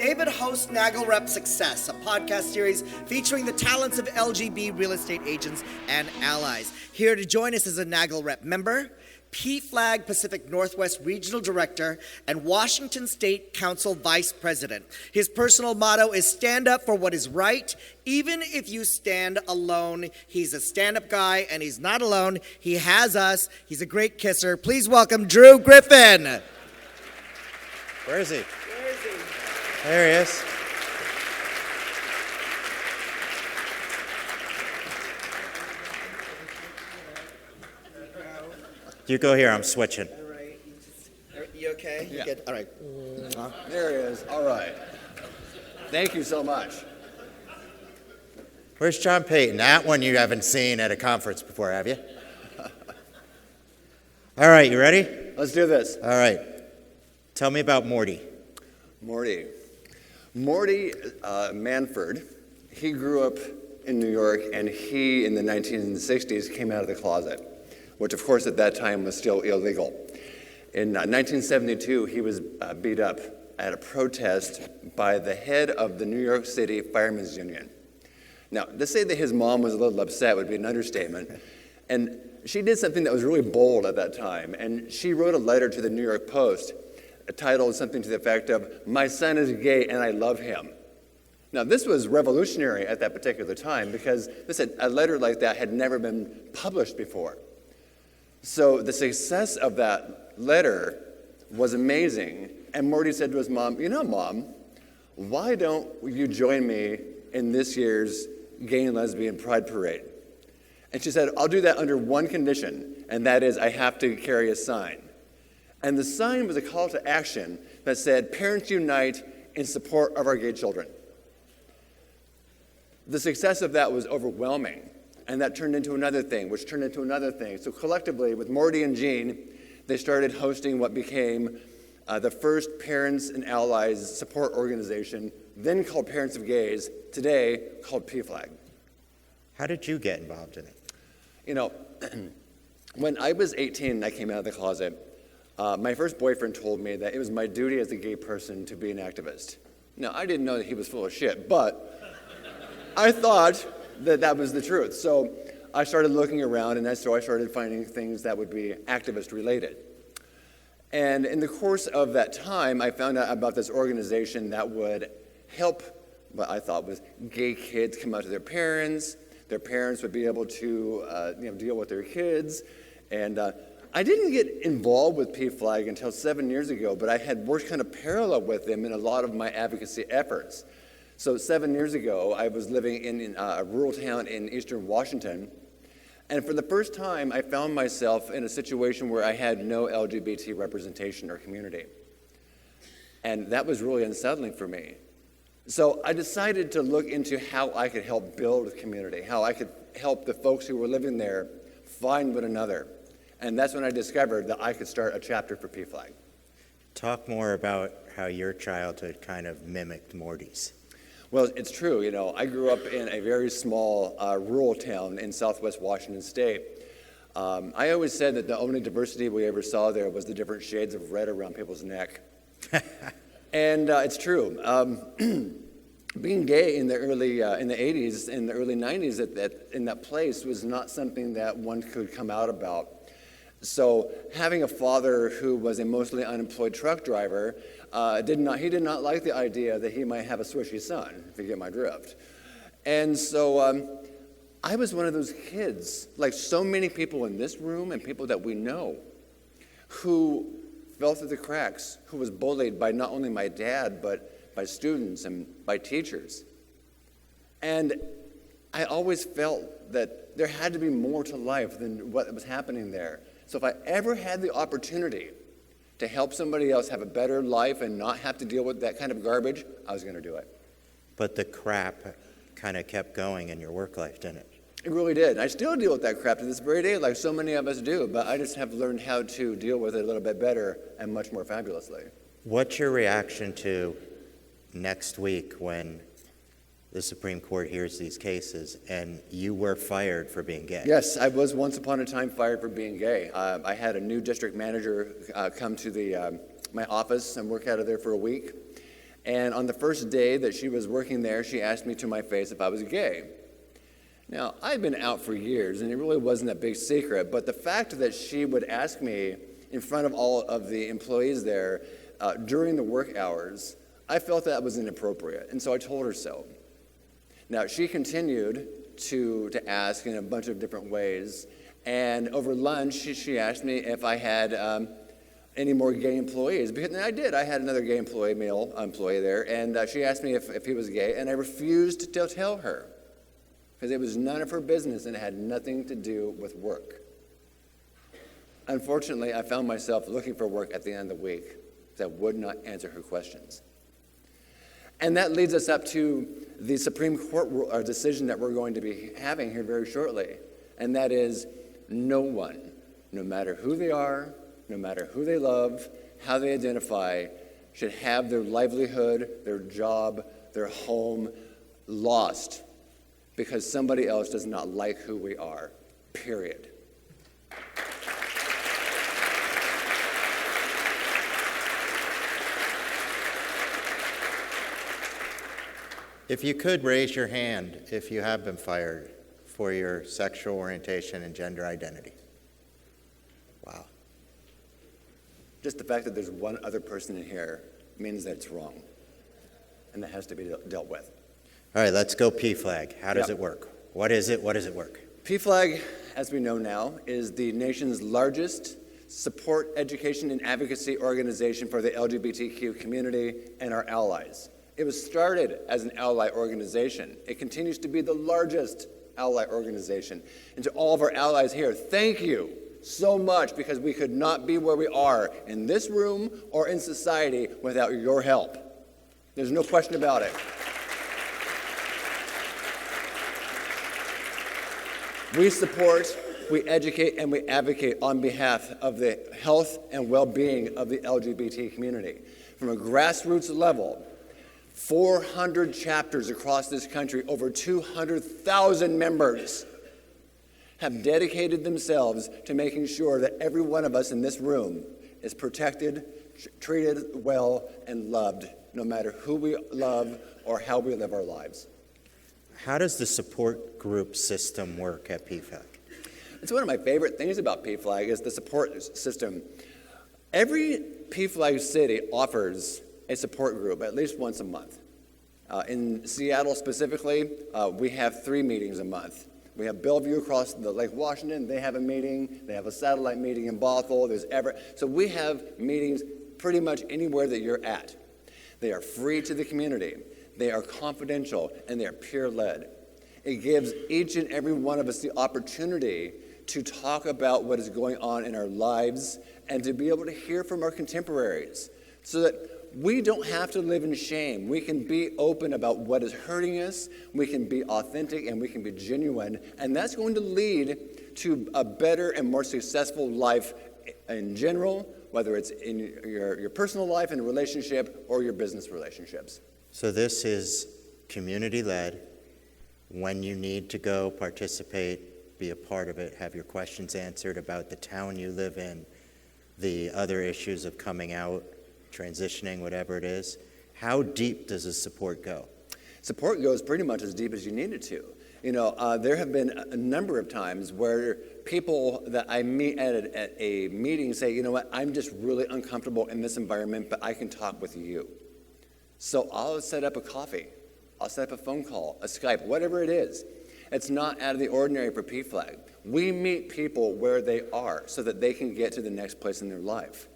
David hosts NAGLREP Success, a podcast series featuring the talents of LGB real estate agents and allies. Here to join us is a NAGLREP member, PFLAG Pacific Northwest Regional Director, and Washington State Council Vice President. His personal motto is stand up for what is right, even if you stand alone. He's a stand-up guy, and he's not alone. He has us. He's a great kisser. Please welcome Drew Griffin. Where is he? There he is. You go here, I'm switching. All right. You okay? Yeah. You good? All right. There he is. All right. Thank you so much. Where's John Payton? That one you haven't seen at a conference before, have you? All right, you ready? Let's do this. All right. Tell me about Morty. Morty Manford, he grew up in New York, and he, in the 1960s, came out of the closet, which, of course, at that time was still illegal. In 1972, he was beat up at a protest by the head of the New York City Firemen's Union. Now, to say that his mom was a little upset would be an understatement, and she did something that was really bold at that time, and she wrote a letter to the New York Post titled something to the effect of, "My son is gay and I love him." Now, this was revolutionary at that particular time because a letter like that had never been published before. So the success of that letter was amazing, and Morty said to his mom, "You know, Mom, why don't you join me in this year's Gay and Lesbian Pride Parade?" And she said, "I'll do that under one condition, and that is I have to carry a sign." And the sign was a call to action that said, "Parents unite in support of our gay children." The success of that was overwhelming, and that turned into another thing, which turned into another thing. So collectively, with Morty and Jean, they started hosting what became the first Parents and Allies support organization, then called Parents of Gays, today called PFLAG. How did you get involved in it? You know, when I was 18 and I came out of the closet, my first boyfriend told me that it was my duty as a gay person to be an activist. Now, I didn't know that he was full of shit, but I thought that that was the truth. So I started looking around, and so I started finding things that would be activist related. And in the course of that time, I found out about this organization that would help what I thought was gay kids come out to their parents. Their parents would be able to deal with their kids. And I didn't get involved with PFLAG until 7 years ago, but I had worked kind of parallel with them in a lot of my advocacy efforts. So 7 years ago, I was living in a rural town in eastern Washington, and for the first time, I found myself in a situation where I had no LGBT representation or community. And that was really unsettling for me. So I decided to look into how I could help build a community, how I could help the folks who were living there find one another. And that's when I discovered that I could start a chapter for PFLAG. Talk more about how your childhood kind of mimicked Morty's. Well, it's true. You know, I grew up in a very small rural town in southwest Washington State. I always said that the only diversity we ever saw there was the different shades of red around people's neck. And it's true. Being gay in the early in the 80s, in the early 90s, in that place was not something that one could come out about. So having a father who was a mostly unemployed truck driver, he did not like the idea that he might have a swishy son, if you get my drift. And so I was one of those kids, like so many people in this room and people that we know, who fell through the cracks, who was bullied by not only my dad, but by students and by teachers. And I always felt that there had to be more to life than what was happening there. So if I ever had the opportunity to help somebody else have a better life and not have to deal with that kind of garbage, I was going to do it. But the crap kind of kept going in your work life, didn't it? It really did. I still deal with that crap to this very day, like so many of us do, but I just have learned how to deal with it a little bit better and much more fabulously. What's your reaction to next week when the Supreme Court hears these cases and you were fired for being gay? Yes, I was once upon a time fired for being gay. I had a new district manager come to my office and work out of there for a week. And on the first day that she was working there, she asked me to my face if I was gay. Now, I'd been out for years, and it really wasn't a big secret, but the fact that she would ask me in front of all of the employees there during the work hours, I felt that was inappropriate, and so I told her so. Now, she continued to ask in a bunch of different ways, and over lunch, she asked me if I had any more gay employees, because I did. I had another gay employee, male employee there, and she asked me if he was gay, and I refused to tell her, because it was none of her business and it had nothing to do with work. Unfortunately, I found myself looking for work at the end of the week that would not answer her questions. And that leads us up to the Supreme Court decision that we're going to be having here very shortly, and that is no one, no matter who they are, no matter who they love, how they identify, should have their livelihood, their job, their home lost because somebody else does not like who we are, period. If you could raise your hand if you have been fired for your sexual orientation and gender identity. Wow. Just the fact that there's one other person in here means that it's wrong, and that has to be dealt with. All right, let's go PFLAG. How does it work? What is it? What does it work? PFLAG, as we know now, is the nation's largest support, education, and advocacy organization for the LGBTQ community and our allies. It was started as an ally organization. It continues to be the largest ally organization. And to all of our allies here, thank you so much, because we could not be where we are in this room or in society without your help. There's no question about it. We support, we educate, and we advocate on behalf of the health and well-being of the LGBT community. From a grassroots level, 400 chapters across this country, over 200,000 members have dedicated themselves to making sure that every one of us in this room is protected, treated well, and loved, no matter who we love or how we live our lives. How does the support group system work at PFLAG? It's one of my favorite things about PFLAG is the support system. Every PFLAG city offers a support group at least once a month. In Seattle specifically, we have 3 meetings a month. We have Bellevue across the Lake Washington. They have a meeting. They have a satellite meeting in Bothell. There's Everett. So we have meetings pretty much anywhere that you're at. They are free to the community. They are confidential, and they are peer-led. It gives each and every one of us the opportunity to talk about what is going on in our lives and to be able to hear from our contemporaries so that we don't have to live in shame. We can be open about what is hurting us. We can be authentic, and we can be genuine, and that's going to lead to a better and more successful life in general, whether it's in your personal life and relationship or your business relationships. So this is community-led. When you need to go participate, be a part of it, have your questions answered about the town you live in, the other issues of coming out, transitioning, whatever it is. How deep does the support go? Support goes pretty much as deep as you need it to. You know, there have been a number of times where people that I meet at a meeting say, you know what, I'm just really uncomfortable in this environment, but I can talk with you. So I'll set up a coffee. I'll set up a phone call, a Skype, whatever it is. It's not out of the ordinary for PFLAG. We meet people where they are so that they can get to the next place in their life.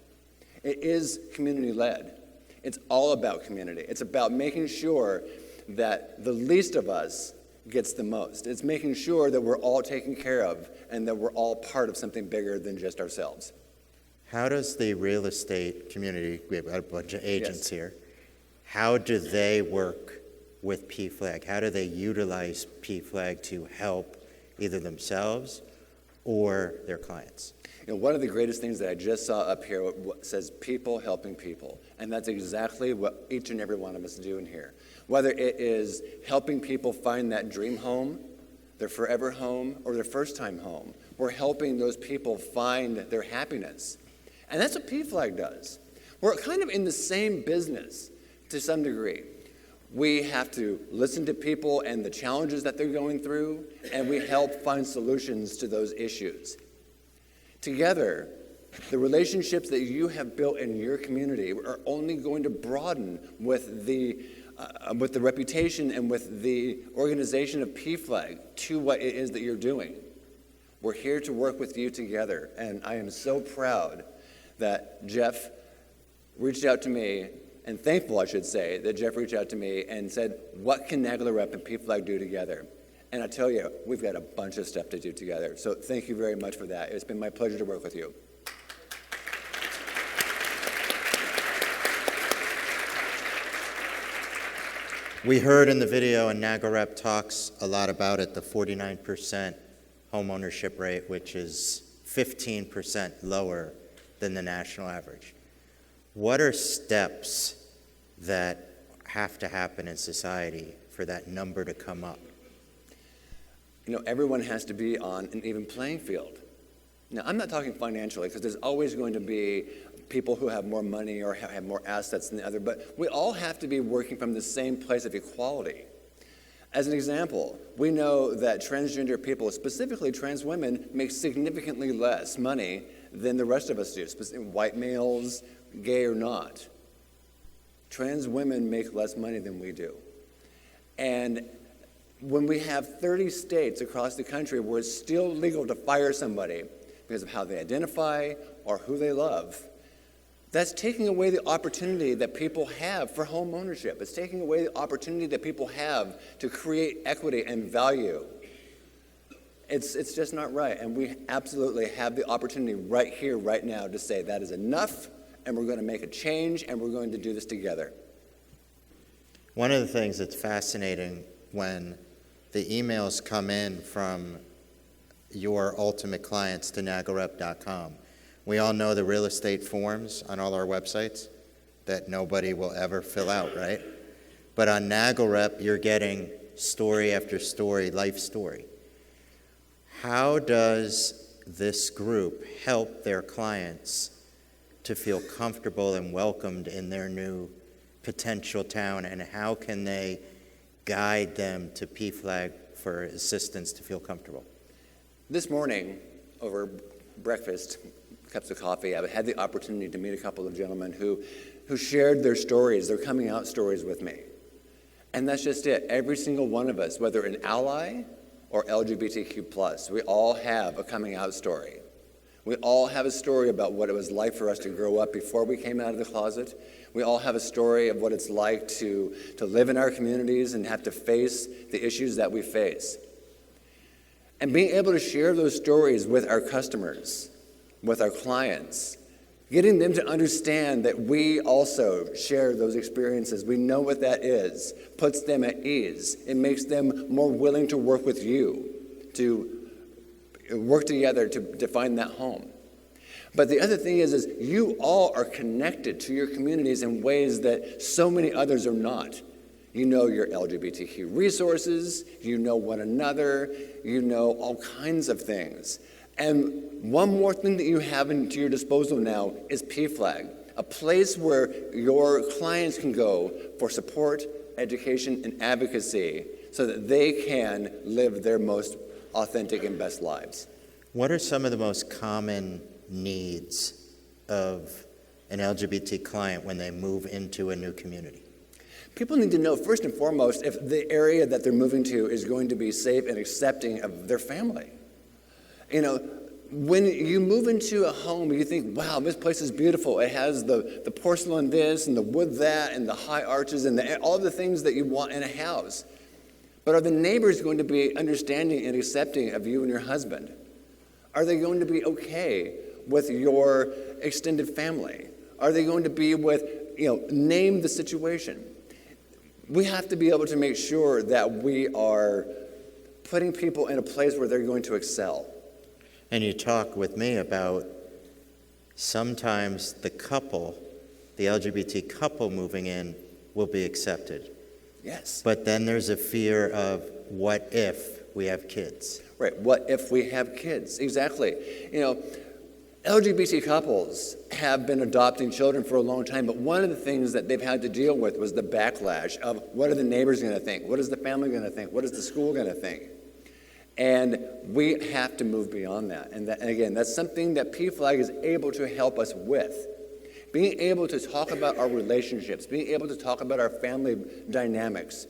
It is community-led. It's all about community. It's about making sure that the least of us gets the most. It's making sure that we're all taken care of and that we're all part of something bigger than just ourselves. How does the real estate community, we have a bunch of agents Yes. here, how do they work with PFLAG? How do they utilize PFLAG to help either themselves or their clients? You know, one of the greatest things that I just saw up here says people helping people. And that's exactly what each and every one of us do in here. Whether it is helping people find that dream home, their forever home, or their first-time home, we're helping those people find their happiness. And that's what PFLAG does. We're kind of in the same business. to some degree. We have to listen to people and the challenges that they're going through, and we help find solutions to those issues. Together, the relationships that you have built in your community are only going to broaden with the reputation and with the organization of PFLAG to what it is that you're doing. We're here to work with you together, and I am so proud that Jeff reached out to me, and thankful, I should say, that Jeff reached out to me and said, what can NAGLREP and PFLAG do together? And I tell you, we've got a bunch of stuff to do together. So thank you very much for that. It's been my pleasure to work with you. We heard in the video, and NAGLREP talks a lot about it, the 49% home ownership rate, which is 15% lower than the national average. What are steps that have to happen in society for that number to come up? You know, everyone has to be on an even playing field. Now, I'm not talking financially, because there's always going to be people who have more money or have more assets than the other, but we all have to be working from the same place of equality. As an example, we know that transgender people, specifically trans women, make significantly less money than the rest of us do, white males, gay or not. Trans women make less money than we do. And when we have 30 states across the country where it's still legal to fire somebody because of how they identify or who they love, that's taking away the opportunity that people have for home ownership. It's taking away the opportunity that people have to create equity and value. It's just not right. And we absolutely have the opportunity right here, right now, to say that is enough, and we're going to make a change, and we're going to do this together. One of the things that's fascinating when the emails come in from your ultimate clients to naglrep.com, we all know the real estate forms on all our websites that nobody will ever fill out, right? But on NAGLREP, you're getting story after story, life story. How does this group help their clients to feel comfortable and welcomed in their new potential town, and how can they guide them to PFLAG for assistance to feel comfortable? This morning, over breakfast, cups of coffee, I had the opportunity to meet a couple of gentlemen who shared their stories, their coming out stories with me. And that's just it. Every single one of us, whether an ally or LGBTQ+, we all have a coming out story. We all have a story about what it was like for us to grow up before we came out of the closet. We all have a story of what it's like to live in our communities and have to face the issues that we face. And being able to share those stories with our customers, with our clients, getting them to understand that we also share those experiences, we know what that is, puts them at ease. It makes them more willing to work with you, to work together to find that home. But the other thing is you all are connected to your communities in ways that so many others are not. You know your LGBTQ resources, you know one another, you know all kinds of things. And one more thing that you have to your disposal now is PFLAG, a place where your clients can go for support, education, and advocacy so that they can live their most authentic and best lives. What are some of the most common needs of an LGBT client when they move into a new community? People need to know, first and foremost, if the area that they're moving to is going to be safe and accepting of their family. You know, when you move into a home, you think, wow, this place is beautiful. It has the porcelain this and the wood that and the high arches and all the things that you want in a house. But are the neighbors going to be understanding and accepting of you and your husband? Are they going to be okay with your extended family? Are they going to be with, name the situation? We have to be able to make sure that we are putting people in a place where they're going to excel. And you talk with me about sometimes the couple, the LGBT couple moving in will be accepted. Yes. But then there's a fear of what if we have kids? Right, what if we have kids? Exactly. LGBT couples have been adopting children for a long time, but one of the things that they've had to deal with was the backlash of what are the neighbors going to think? What is the family going to think? What is the school going to think? And we have to move beyond that. And again, that's something that PFLAG is able to help us with. Being able to talk about our relationships, being able to talk about our family dynamics,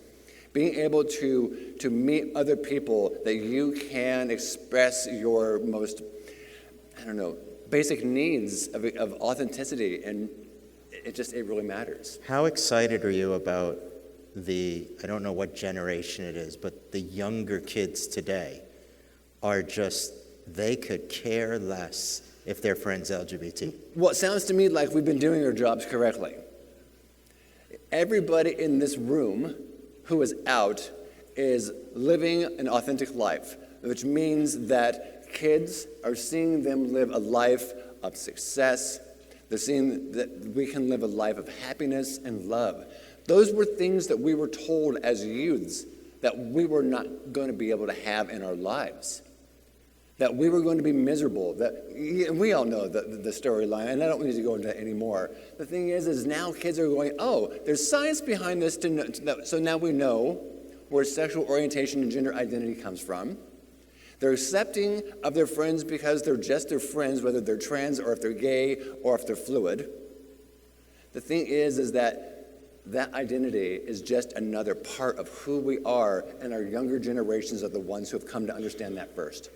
being able to meet other people that you can express your most, basic needs of authenticity, and it really matters. How excited are you about I don't know what generation it is, but the younger kids today are they could care less if their friend's LGBT? Well, it sounds to me like we've been doing our jobs correctly. Everybody in this room who is out is living an authentic life, which means that kids are seeing them live a life of success. They're seeing that we can live a life of happiness and love. Those were things that we were told as youths that we were not going to be able to have in our lives, that we were going to be miserable. We all know the storyline, and I don't need to go into it anymore. The thing is now kids are going, oh, there's science behind this, so now we know where sexual orientation and gender identity comes from. They're accepting of their friends because they're just their friends, whether they're trans or if they're gay or if they're fluid. The thing is that identity is just another part of who we are, and our younger generations are the ones who have come to understand that first.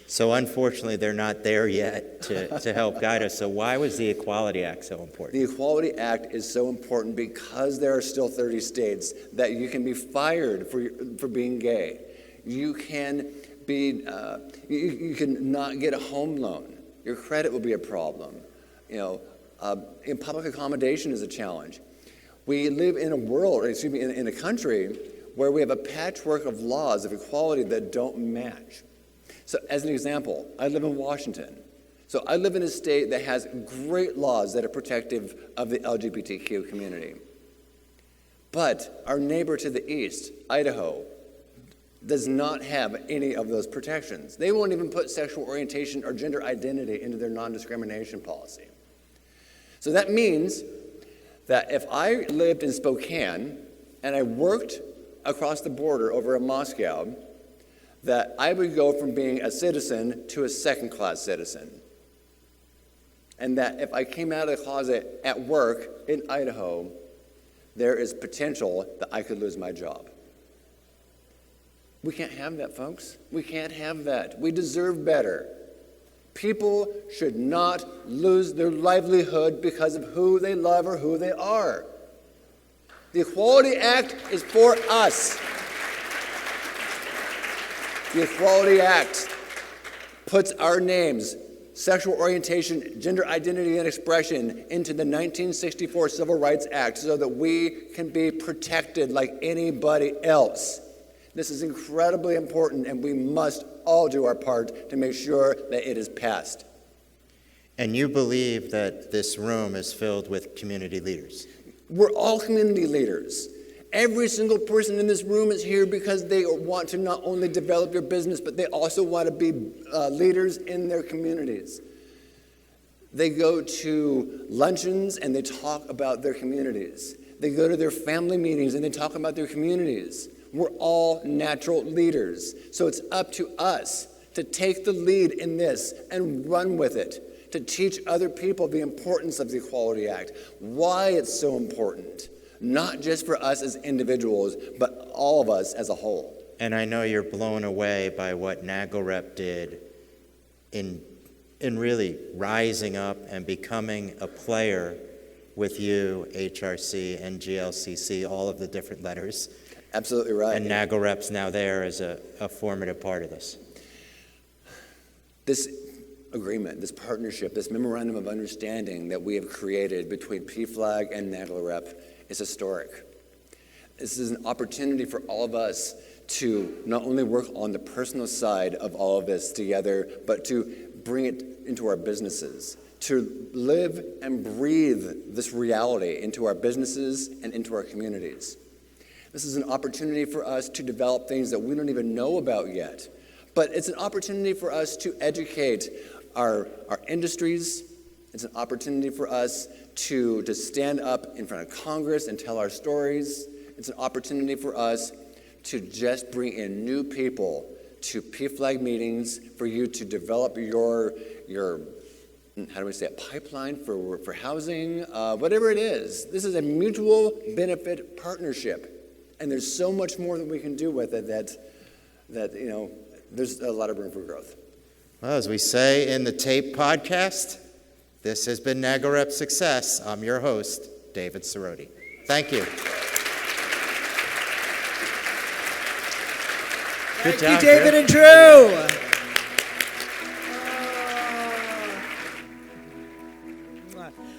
So unfortunately, they're not there yet to help guide us. So why was the Equality Act so important? The Equality Act is so important because there are still 30 states that you can be fired for being gay. You can you can not get a home loan. Your credit will be a problem. In public accommodation is a challenge. We live in a country where we have a patchwork of laws of equality that don't match. So as an example, I live in Washington. So I live in a state that has great laws that are protective of the LGBTQ community. But our neighbor to the east, Idaho, does not have any of those protections. They won't even put sexual orientation or gender identity into their non-discrimination policy. So that means that if I lived in Spokane and I worked across the border over in Moscow, that I would go from being a citizen to a second-class citizen. And that if I came out of the closet at work in Idaho, there is potential that I could lose my job. We can't have that, folks. We can't have that. We deserve better. People should not lose their livelihood because of who they love or who they are. The Equality Act is for us. The Equality Act puts our names, sexual orientation, gender identity, and expression into the 1964 Civil Rights Act so that we can be protected like anybody else. This is incredibly important, and we must all do our part to make sure that it is passed. And you believe that this room is filled with community leaders? We're all community leaders. Every single person in this room is here because they want to not only develop their business, but they also want to be leaders in their communities. They go to luncheons and they talk about their communities. They go to their family meetings and they talk about their communities. We're all natural leaders. So it's up to us to take the lead in this and run with it, to teach other people the importance of the Equality Act, why it's so important, not just for us as individuals, but all of us as a whole. And I know you're blown away by what NAGLREP did in really rising up and becoming a player with you, HRC, and GLCC, all of the different letters. Absolutely right. And NAGLREP's now there as a formative part of this. This agreement, this partnership, this memorandum of understanding that we have created between PFLAG and NAGLREP is historic. This is an opportunity for all of us to not only work on the personal side of all of this together, but to bring it into our businesses, to live and breathe this reality into our businesses and into our communities. This is an opportunity for us to develop things that we don't even know about yet. But it's an opportunity for us to educate our industries. It's an opportunity for us to stand up in front of Congress and tell our stories. It's an opportunity for us to just bring in new people to PFLAG meetings, for you to develop your how do we say it, pipeline for housing, whatever it is. This is a mutual benefit partnership, and there's so much more that we can do with it that you know, there's a lot of room for growth. Well, as we say in the TAPE podcast, this has been NAGLREP Success. I'm your host, David Cerroti. Thank you. Thank you, David and Drew.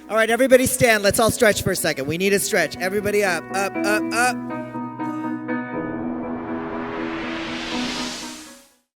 All right, everybody stand. Let's all stretch for a second. We need a stretch. Everybody up, up, up, up.